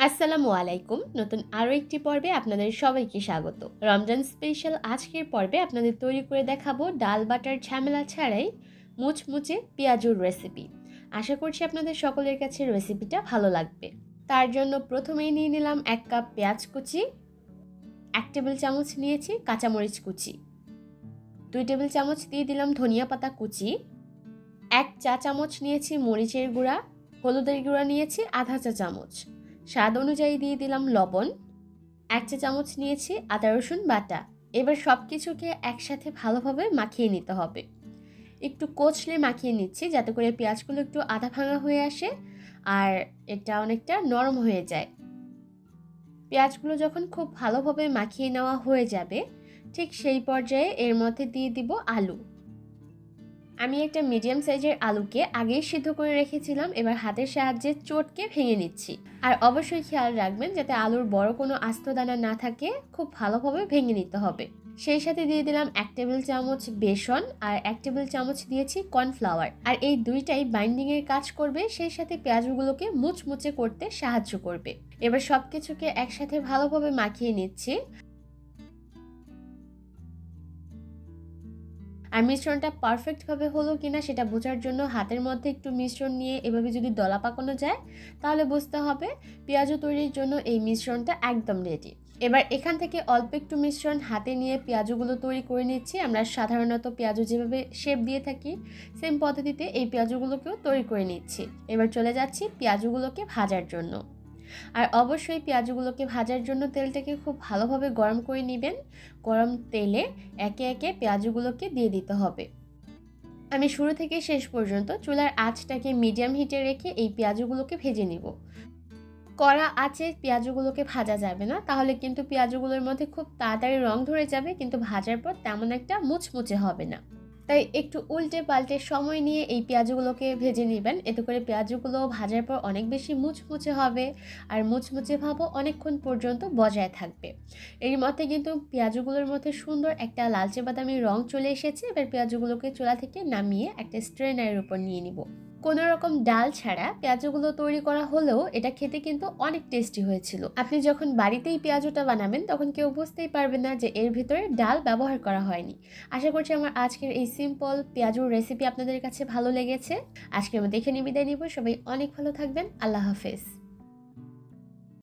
আসসালামু আলাইকুম। নতুন আরও একটি পর্বে আপনাদের সবাইকে স্বাগত। রমজান স্পেশাল আজকের পর্বে আপনাদের তৈরি করে দেখাবো ডাল বাটার ঝামেলা ছাড়াই মুচমুচে পেঁয়াজুর রেসিপি। আশা করছি আপনাদের সকলের কাছে রেসিপিটা ভালো লাগবে। তার জন্য প্রথমেই নিয়ে নিলাম 1 কাপ পেঁয়াজ কুচি, 1 টেবিল চামচ নিয়েছি কাঁচামরিচ কুচি, 2 টেবিল চামচ দিয়ে দিলাম ধনিয়া পাতা কুচি, 1 চা চামচ নিয়েছি মরিচের গুঁড়া, হলুদের গুঁড়া নিয়েছি আধা চা চামচ, স্বাদ অনুযায়ী দিয়ে দিলাম লবণ, 1 চা চামচ নিয়েছি আদা রসুন বাটা। এবার সব কিছুকে একসাথে ভালোভাবে মাখিয়ে নিতে হবে। একটু কচলে মাখিয়ে নিচ্ছি যাতে করে পেঁয়াজগুলো একটু আধা ভাঙা হয়ে আসে আর এটা অনেকটা নরম হয়ে যায়। পেঁয়াজগুলো যখন খুব ভালোভাবে মাখিয়ে নেওয়া হয়ে যাবে, ঠিক সেই পর্যায়ে এর মধ্যে দিয়ে দিব আলু। আমি একটা মিডিয়াম সাইজের আলুকে আগেই সিদ্ধ করে রেখেছিলাম, এবার হাতের সাহায্যে চটকে ভেঙে নিচ্ছি। আর অবশ্যই খেয়াল রাখবেন যাতে আলুর বড় কোনো আস্ত দানা না থাকে, খুব ভালোভাবে ভেঙে নিতে হবে। সেই সাথে দিয়ে দিলাম 1 টেবিল চামচ বেসন আর 1 টেবিল চামচ দিয়েছি কর্নফ্লাওয়ার। আর এই দুইটাই বাইন্ডিংয়ের কাজ করবে, সেই সাথে পেঁয়াজগুলোকে মুচমুচে করতে সাহায্য করবে। এবার সব কিছুকে একসাথে ভালোভাবে মাখিয়ে নিচ্ছি। আর মিশ্রণটা পারফেক্টভাবে হলো কিনা সেটা বোঝার জন্য হাতের মধ্যে একটু মিশ্রণ নিয়ে এভাবে যদি দলা পাকানো যায় তাহলে বুঝতে হবে পেঁয়াজু তৈরির জন্য এই মিশ্রণটা একদম রেডি। এবার এখান থেকে অল্প একটু মিশ্রণ হাতে নিয়ে পেঁয়াজুগুলো তৈরি করে নিচ্ছি। আমরা সাধারণত পেঁয়াজু যেভাবে শেপ দিয়ে থাকি সেম পদ্ধতিতে এই পেঁয়াজুগুলোকেও তৈরি করে নিচ্ছি। এবার চলে যাচ্ছি পেঁয়াজুগুলোকে ভাজার জন্য। আর অবশ্যই পেঁয়াজগুলোকে ভাজার জন্য তেলটাকে খুব ভালোভাবে গরম করে নেবেন। গরম তেলে একে একে পেঁয়াজগুলোকে দিয়ে দিতে হবে। আমি শুরু থেকে শেষ পর্যন্ত চুলার আঁচটাকে মিডিয়াম হিটে রেখে এই পেঁয়াজগুলোকে ভেজে নিব। কড়া আঁচে পেঁয়াজগুলোকে ভাজা যাবে না, তাহলে কিন্তু পেঁয়াজগুলোর মধ্যে খুব তাড়াতাড়ি রং ধরে যাবে, কিন্তু ভাজার পর তেমন একটা মুচমুচে হবে না। তাই একটু উল্টে পাল্টে সময় নিয়ে এই পেঁয়াজগুলোকে ভেজে নেবেন। এতে করে পেঁয়াজগুলো ভাজার পর অনেক বেশি মুচমুচে হবে আর মুচমুচে ভাবও অনেকক্ষণ পর্যন্ত বজায় থাকবে। এর মধ্যে কিন্তু পেঁয়াজগুলোর মধ্যে সুন্দর একটা লালচে বাদামি রং চলে এসেছে। এবার পেঁয়াজগুলোকে চুলা থেকে নামিয়ে একটা স্ট্রেনারের উপর নিয়ে নিব। কোনো রকম ডাল ছাড়া পেঁয়াজুগুলো তৈরি করা হলেও এটা খেতে কিন্তু অনেক টেস্টি হয়েছিল। আপনি যখন বাড়িতেই পেঁয়াজুটা বানাবেন তখন কেউ বুঝতেই পারবে না যে এর ভিতরে ডাল ব্যবহার করা হয়নি। আশা করছি আমার আজকের এই সিম্পল পেঁয়াজুর রেসিপি আপনাদের কাছে ভালো লেগেছে। আজকের মতো এখানে বিদায় নিব। সবাই অনেক ভালো থাকবেন। আল্লাহ হাফেজ।